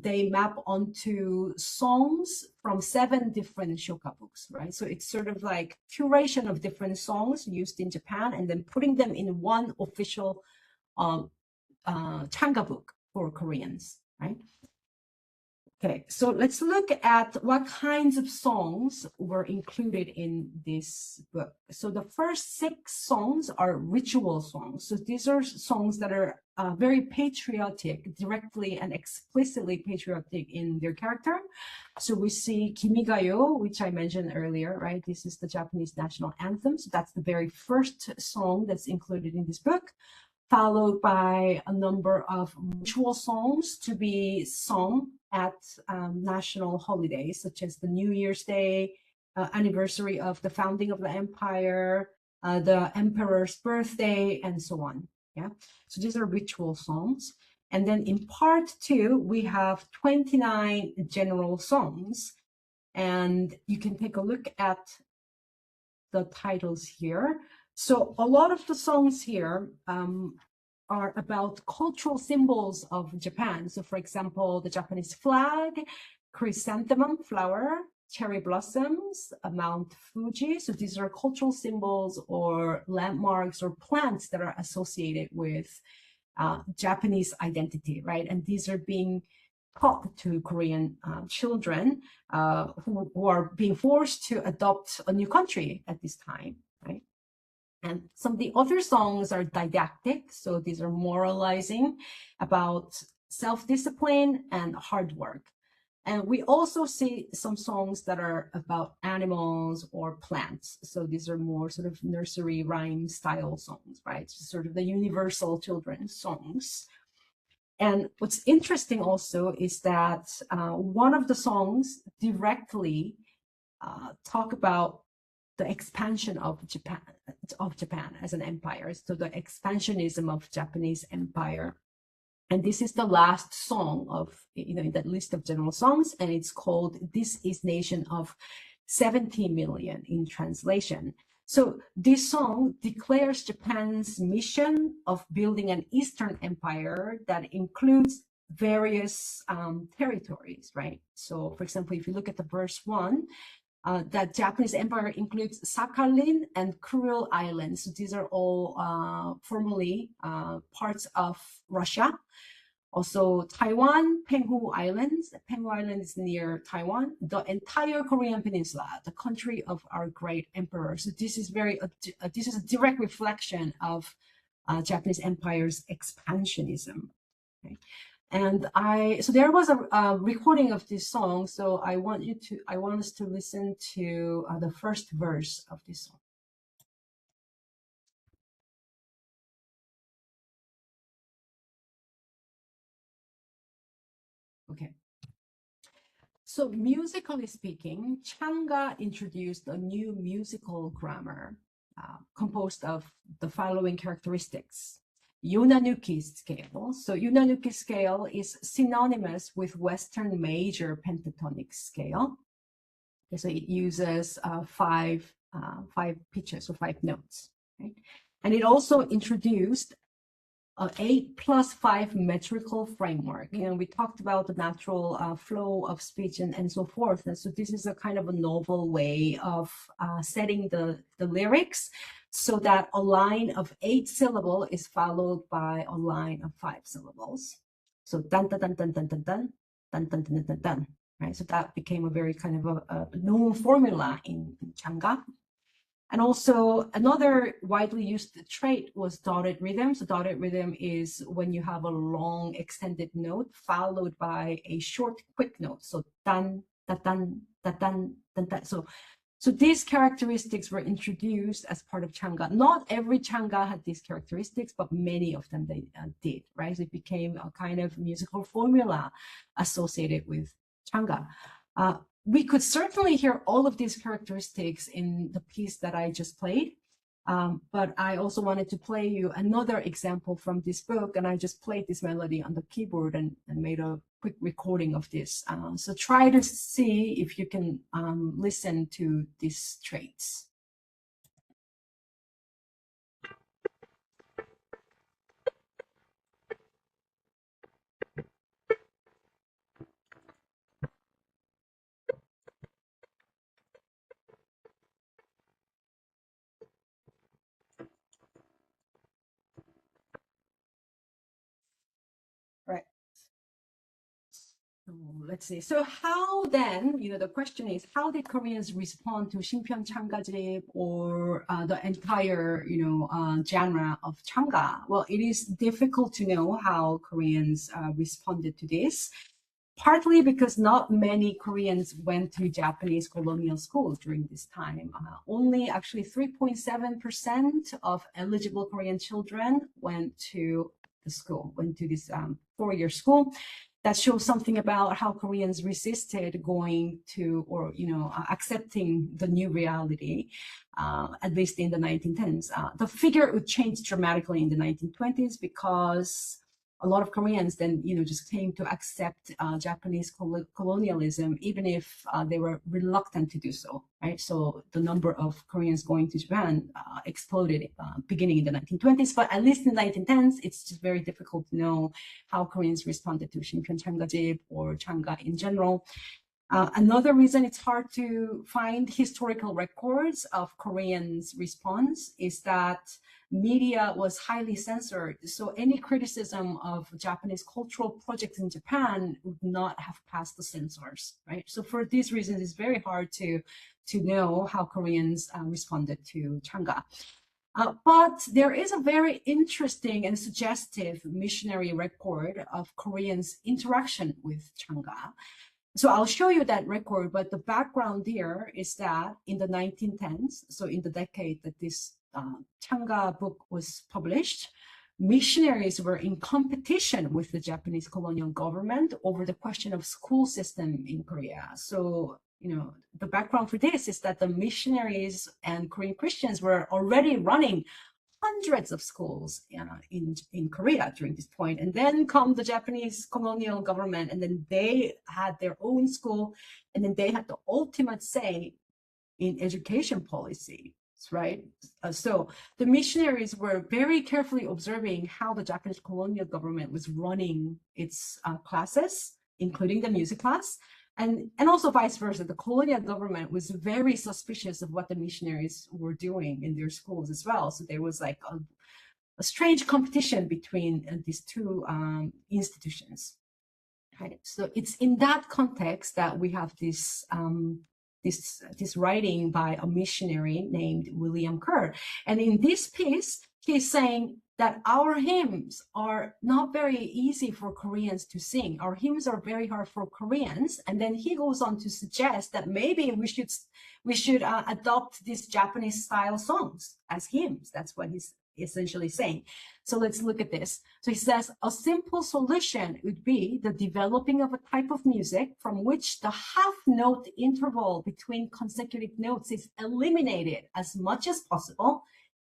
they map onto songs from 7 different shoka books, right? So it's sort of like curation of different songs used in Japan and then putting them in one official changa book for Koreans, right? Okay, so let's look at what kinds of songs were included in this book. So the first 6 songs are ritual songs. So these are songs that are very patriotic, directly and explicitly patriotic in their character. So we see Kimigayo, which I mentioned earlier, right? This is the Japanese national anthem. So that's the very first song that's included in this book, followed by a number of ritual songs to be sung at national holidays, such as the New Year's Day, anniversary of the founding of the empire, the emperor's birthday, and so on. Yeah, so these are ritual songs. And then in part 2, we have 29 general songs. And you can take a look at the titles here. So a lot of the songs here are about cultural symbols of Japan. So for example, the Japanese flag, chrysanthemum flower, cherry blossoms, Mount Fuji. So these are cultural symbols or landmarks or plants that are associated with Japanese identity, right? And these are being taught to Korean children who are being forced to adopt a new country at this time, right? And some of the other songs are didactic. So these are moralizing about self-discipline and hard work. And we also see some songs that are about animals or plants. So these are more sort of nursery rhyme style songs, right? Sort of the universal children's songs. And what's interesting also is that one of the songs directly talk about the expansion of Japan as an empire, so the expansionism of Japanese empire. And this is the last song of, in that list of general songs, and it's called "This is Nation of 70 Million" in translation. So this song declares Japan's mission of building an Eastern empire that includes various territories, right? So for example, if you look at the verse 1, that Japanese empire includes Sakhalin and Kuril Islands. So these are all formerly parts of Russia. Also Taiwan, Penghu Islands. Penghu Island is near Taiwan. The entire Korean Peninsula, the country of our great emperor. So this is this is a direct reflection of Japanese empire's expansionism. Okay? And so there was a recording of this song. So I want us to listen to the first verse of this song. Okay. So musically speaking, Changa introduced a new musical grammar composed of the following characteristics. Yunanuki scale. So Yunanuki scale is synonymous with Western major pentatonic scale. Okay, so it uses 5 pitches or 5 notes. Right? And it also introduced a 8+5 metrical framework. You know, we talked about the natural flow of speech and so forth. And so this is a kind of a novel way of setting the lyrics so that a line of 8 syllables is followed by a line of 5 syllables. So dun dun dun dun dun dun dun dun dun dun dun dun. Right. So that became a very kind of a known formula in Changga. And also another widely used trait was dotted rhythm. So dotted rhythm is when you have a long extended note followed by a short quick note. So dan, da dan, da dan, dan, da. So these characteristics were introduced as part of Changga. Not every Changga had these characteristics, but many of them they did, right? So it became a kind of musical formula associated with Changga. We could certainly hear all of these characteristics in the piece that I just played, but I also wanted to play you another example from this book, and I just played this melody on the keyboard and made a quick recording of this. So try to see if you can listen to these traits. Right. So let's see. So how then, you know, the question is, how did Koreans respond to Shinpyeon Changgajip or the entire, you know, genre of Changga? Well, it is difficult to know how Koreans responded to this, partly because not many Koreans went to Japanese colonial schools during this time. Only actually 3.7% of eligible Korean children went to the school, went to this 4-year school. That shows something about how Koreans resisted going to, or, you know, accepting the new reality, at least in the 1910s. The figure would change dramatically in the 1920s because a lot of Koreans then, you know, just came to accept Japanese colonialism, even if they were reluctant to do so, right? So the number of Koreans going to Japan exploded beginning in the 1920s, but at least in the 1910s, it's just very difficult to know how Koreans responded to Shinpyeon Changgajip or Changga in general. Another reason it's hard to find historical records of Koreans' response is that media was highly censored. So any criticism of Japanese cultural projects in Japan would not have passed the censors, right? So for these reasons, it's very hard to know how Koreans responded to Changga. But there is a very interesting and suggestive missionary record of Koreans' interaction with Changga. So I'll show you that record, but the background here is that in the 1910s, so in the decade that this Changga book was published, missionaries were in competition with the Japanese colonial government over the question of school system in Korea. So, you know, the background for this is that the missionaries and Korean Christians were already running hundreds of schools in Korea during this point. And then come the Japanese colonial government, and then they had their own school, and then they had the ultimate say in education policy, right? So the missionaries were very carefully observing how the Japanese colonial government was running its classes, including the music class. And also vice versa, the colonial government was very suspicious of what the missionaries were doing in their schools as well. So there was like a strange competition between these two institutions. Right? So it's in that context that we have this this writing by a missionary named William Kerr. And in this piece, he's saying that our hymns are not very easy for Koreans to sing. Our hymns are very hard for Koreans. And then he goes on to suggest that maybe we should adopt these Japanese style songs as hymns. That's what he's essentially saying. So let's look at this. So he says, a simple solution would be the developing of a type of music from which the half note interval between consecutive notes is eliminated as much as possible,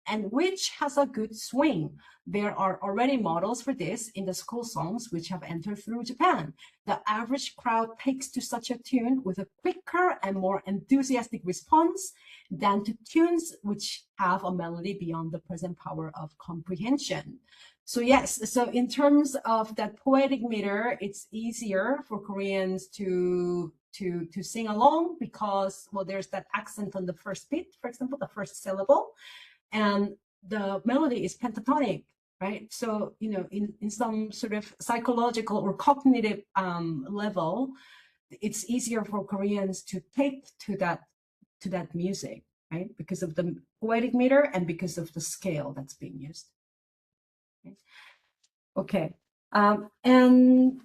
and which has a good swing. There are already models for this in the school songs which have entered through Japan. The average crowd takes to such a tune with a quicker and more enthusiastic response than to tunes which have a melody beyond the present power of comprehension. So yes, so in terms of that poetic meter, it's easier for Koreans to sing along because, well, there's that accent on the first beat, for example, the first syllable, and the melody is pentatonic, right? So, you know, in some sort of psychological or cognitive level, it's easier for Koreans to take to that music, right? Because of the poetic meter and because of the scale that's being used. Okay. And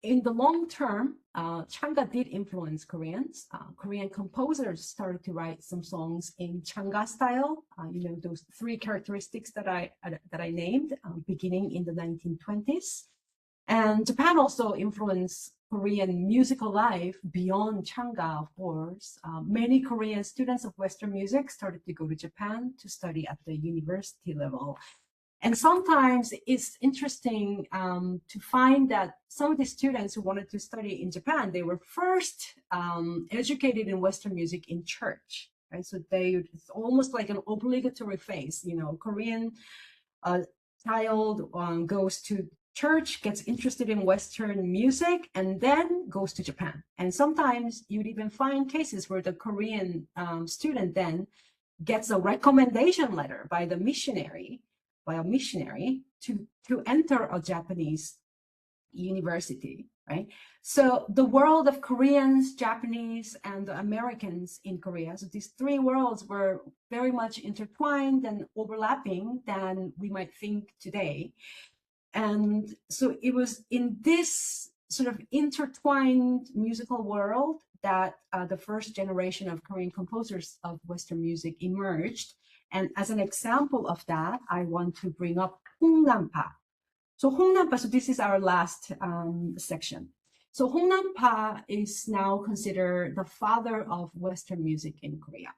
in the long term, Changa did influence Koreans. Korean composers started to write some songs in Changa style. You know, those three characteristics that I named, beginning in the 1920s. And Japan also influenced Korean musical life beyond Changa, of course. Many Korean students of Western music started to go to Japan to study at the university level. And sometimes it's interesting to find that some of the students who wanted to study in Japan, they were first educated in Western music in church, right? So it's almost like an obligatory phase, you know, Korean child goes to church, gets interested in Western music, and then goes to Japan. And sometimes you'd even find cases where the Korean student then gets a recommendation letter by a missionary to enter a Japanese university, right? So the world of Koreans, Japanese, and the Americans in Korea, so these three worlds were very much intertwined and overlapping than we might think today. And so it was in this sort of intertwined musical world that the first generation of Korean composers of Western music emerged. And as an example of that, I want to bring up Hong Nam-pa. So Hong Nam-pa, so this is our last section. So Hong Nam-pa is now considered the father of Western music in Korea.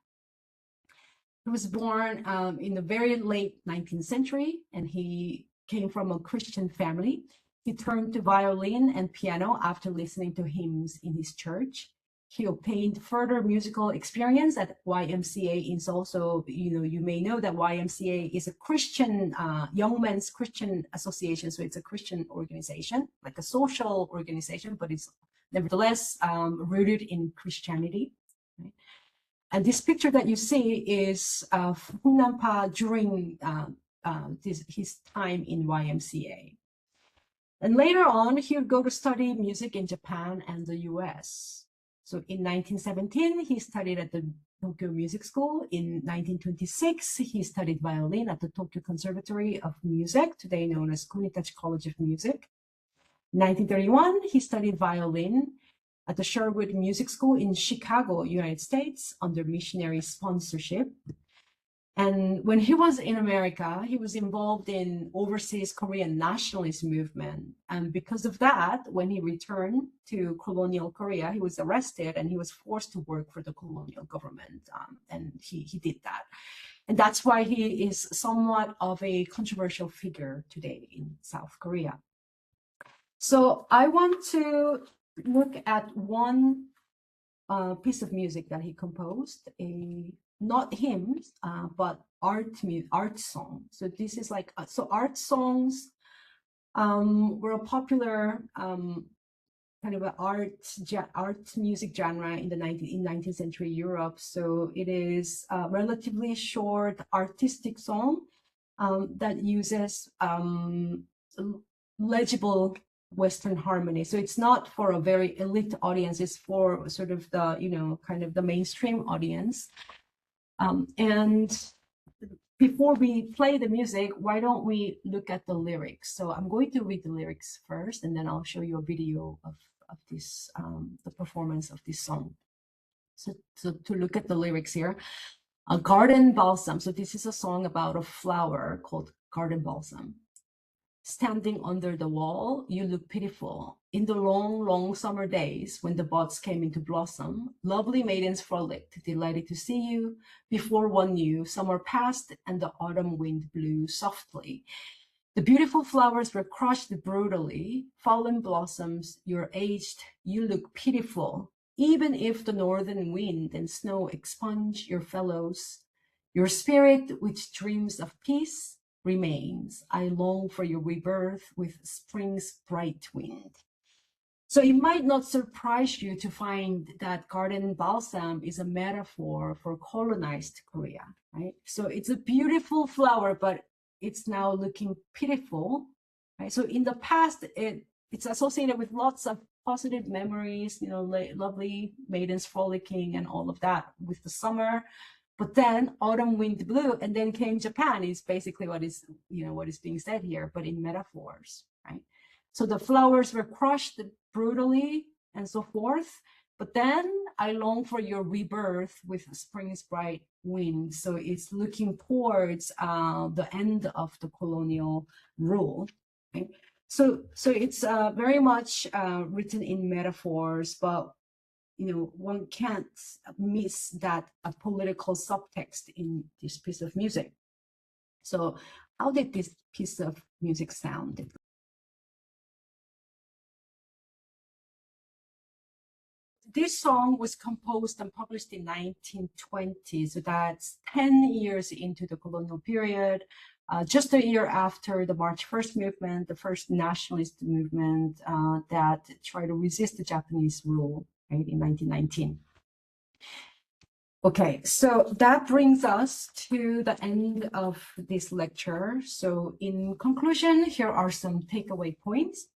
He was born in the very late 19th century, and he came from a Christian family. He turned to violin and piano after listening to hymns in his church. He obtained further musical experience at YMCA in Seoul. So, you know, you may know that YMCA is a Christian, young men's Christian association. So it's a Christian organization, like a social organization, but it's nevertheless rooted in Christianity. Right? And this picture that you see is of Hong Nam-pa during his time in YMCA. And later on, he would go to study music in Japan and the US. So in 1917, he studied at the Tokyo Music School. In 1926, he studied violin at the Tokyo Conservatory of Music, today known as Kunitachi College of Music. In 1931, he studied violin at the Sherwood Music School in Chicago, United States, under missionary sponsorship. And when he was in America, he was involved in overseas Korean nationalist movement. And because of that, when he returned to colonial Korea, he was arrested and he was forced to work for the colonial government. And he did that. And that's why he is somewhat of a controversial figure today in South Korea. So I want to look at one piece of music that he composed, not hymns, but art song. So this is like, so art songs were a popular kind of an art music genre in the 19th century Europe. So it is a relatively short artistic song that uses legible Western harmony. So it's not for a very elite audience, it's for sort of the, you know, kind of the mainstream audience. And before we play the music, why don't we look at the lyrics? So I'm going to read the lyrics first, and then I'll show you a video of this, the performance of this song. So to look at the lyrics here, a garden balsam. So this is a song about a flower called garden balsam. Standing under the wall, you look pitiful. In the long, long summer days, when the buds came into blossom, lovely maidens frolicked, delighted to see you. Before one knew, summer passed and the autumn wind blew softly. The beautiful flowers were crushed brutally. Fallen blossoms, you're aged, you look pitiful. Even if the northern wind and snow expunge your fellows, your spirit, which dreams of peace, remains. I long for your rebirth with spring's bright wind. So it might not surprise you to find that garden balsam is a metaphor for colonized Korea, right? So it's a beautiful flower, but it's now looking pitiful, right? So in the past, it's associated with lots of positive memories, you know, lovely maidens frolicking and all of that with the summer. But then autumn wind blew, and then came Japan is basically what is, you know, what is being said here, but in metaphors, right? So the flowers were crushed brutally and so forth. But then I long for your rebirth with spring's bright wind. So it's looking towards the end of the colonial rule. Right? So it's very much written in metaphors, but you know, one can't miss that a political subtext in this piece of music. So how did this piece of music sound? This song was composed and published in 1920, so that's 10 years into the colonial period, just a year after the March 1st movement, the first nationalist movement that tried to resist the Japanese rule, right, in 1919. Okay, so that brings us to the end of this lecture. So in conclusion, here are some takeaway points.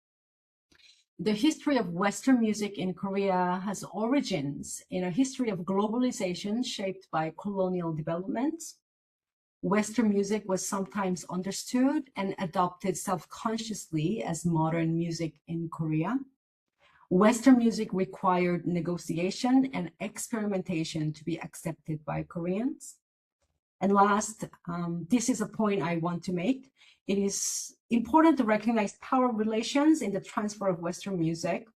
The history of Western music in Korea has origins in a history of globalization shaped by colonial developments. Western music was sometimes understood and adopted self-consciously as modern music in Korea. Western music required negotiation and experimentation to be accepted by Koreans. And last, this is a point I want to make. It is important to recognize power relations in the transfer of Western music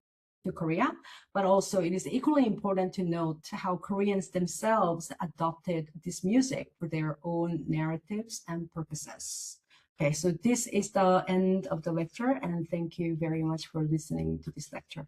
to Korea, but also it is equally important to note how Koreans themselves adopted this music for their own narratives and purposes. Okay, so this is the end of the lecture, and thank you very much for listening to this lecture.